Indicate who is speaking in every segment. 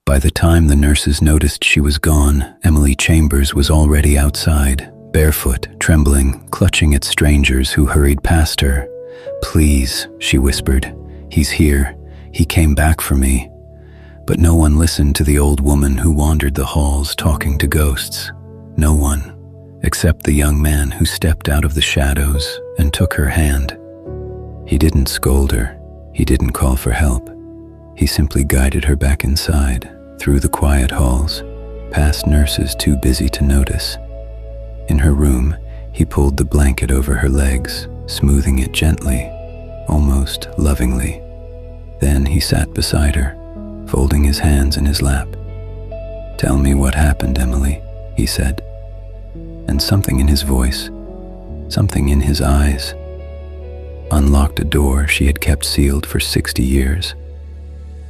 Speaker 1: By the time the nurses noticed she was gone, Emily Chambers was already outside, barefoot, trembling, clutching at strangers who hurried past her. "Please," she whispered, "he's here. He came back for me." But no one listened to the old woman who wandered the halls talking to ghosts. No one, except the young man who stepped out of the shadows and took her hand. He didn't scold her. He didn't call for help. He simply guided her back inside, through the quiet halls, past nurses too busy to notice. In her room, he pulled the blanket over her legs, smoothing it gently, almost lovingly. Then he sat beside her, folding his hands in his lap. "Tell me what happened, Emily," he said. And something in his voice, something in his eyes, unlocked a door she had kept sealed for 60 years.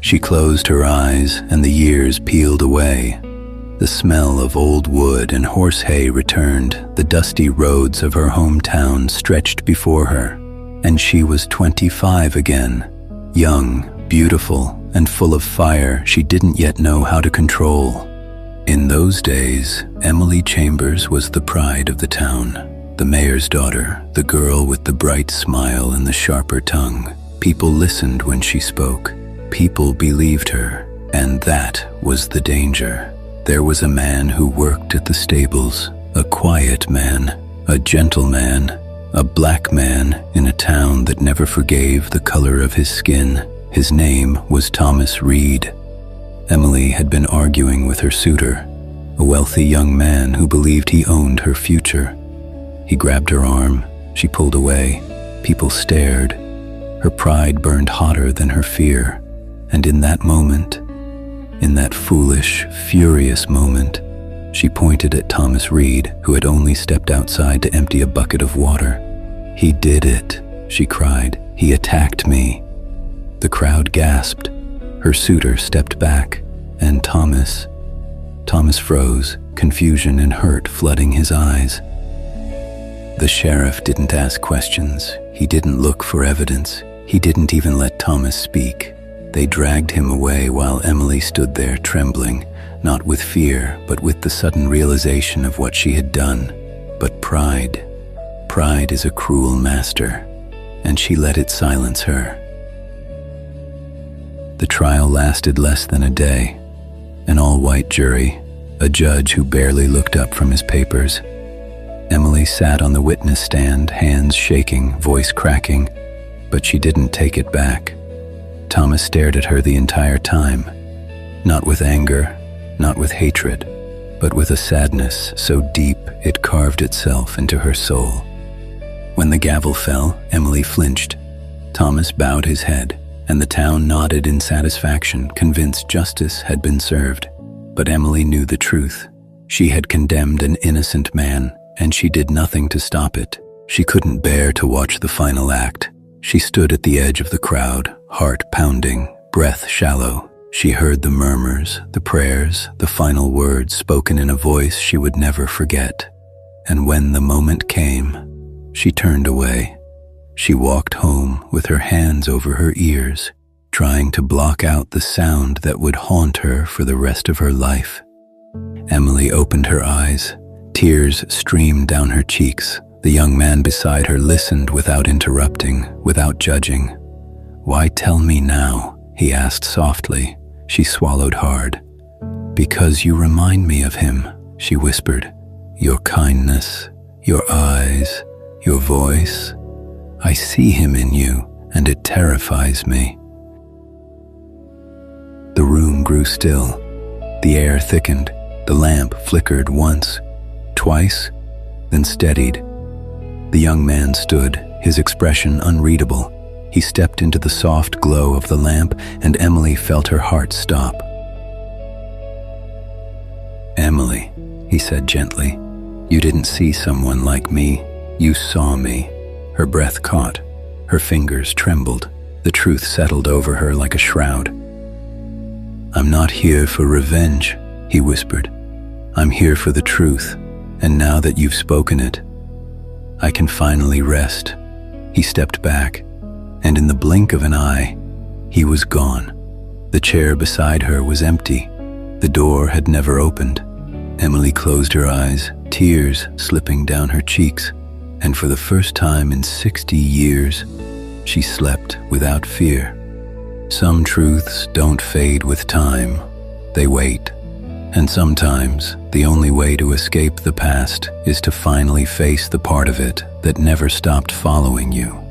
Speaker 1: She closed her eyes, and the years peeled away. The smell of old wood and horse hay returned. The dusty roads of her hometown stretched before her, and she was 25 again, young, beautiful, and full of fire she didn't yet know how to control. In those days, Emily Chambers was the pride of the town, the mayor's daughter, the girl with the bright smile and the sharper tongue. People listened when she spoke. People believed her, and that was the danger. There was a man who worked at the stables, a quiet man, a gentleman, a black man in a town that never forgave the color of his skin. His name was Thomas Reed. Emily had been arguing with her suitor, a wealthy young man who believed he owned her future. He grabbed her arm. She pulled away. People stared. Her pride burned hotter than her fear. And in that moment, in that foolish, furious moment, she pointed at Thomas Reed, who had only stepped outside to empty a bucket of water. "He did it," she cried. "He attacked me." The crowd gasped. Her suitor stepped back, and Thomas froze, confusion and hurt flooding his eyes. The sheriff didn't ask questions. He didn't look for evidence. He didn't even let Thomas speak. They dragged him away while Emily stood there trembling, not with fear, but with the sudden realization of what she had done. But pride is a cruel master, and she let it silence her. The trial lasted less than a day. An all-white jury, a judge who barely looked up from his papers. Emily sat on the witness stand, hands shaking, voice cracking, but she didn't take it back. Thomas stared at her the entire time, not with anger, not with hatred, but with a sadness so deep it carved itself into her soul. When the gavel fell, Emily flinched. Thomas bowed his head, and the town nodded in satisfaction, convinced justice had been served. But Emily knew the truth. She had condemned an innocent man, and she did nothing to stop it. She couldn't bear to watch the final act. She stood at the edge of the crowd, heart pounding, breath shallow. She heard the murmurs, the prayers, the final words spoken in a voice she would never forget. And when the moment came, she turned away. She walked home with her hands over her ears, trying to block out the sound that would haunt her for the rest of her life. Emily opened her eyes. Tears streamed down her cheeks. The young man beside her listened without interrupting, without judging. "Why tell me now?" he asked softly. She swallowed hard. "Because you remind me of him," she whispered. "Your kindness, your eyes, your voice. I see him in you, and it terrifies me." The room grew still. The air thickened. The lamp flickered once, twice, then steadied. The young man stood, his expression unreadable. He stepped into the soft glow of the lamp, and Emily felt her heart stop. "Emily," he said gently, "you didn't see someone like me. You saw me." Her breath caught. Her fingers trembled. The truth settled over her like a shroud. "I'm not here for revenge," he whispered. "I'm here for the truth, and now that you've spoken it, I can finally rest." He stepped back, and in the blink of an eye, he was gone. The chair beside her was empty. The door had never opened. Emily closed her eyes, tears slipping down her cheeks, and for the first time in 60 years, she slept without fear. Some truths don't fade with time, they wait. And sometimes, the only way to escape the past is to finally face the part of it that never stopped following you.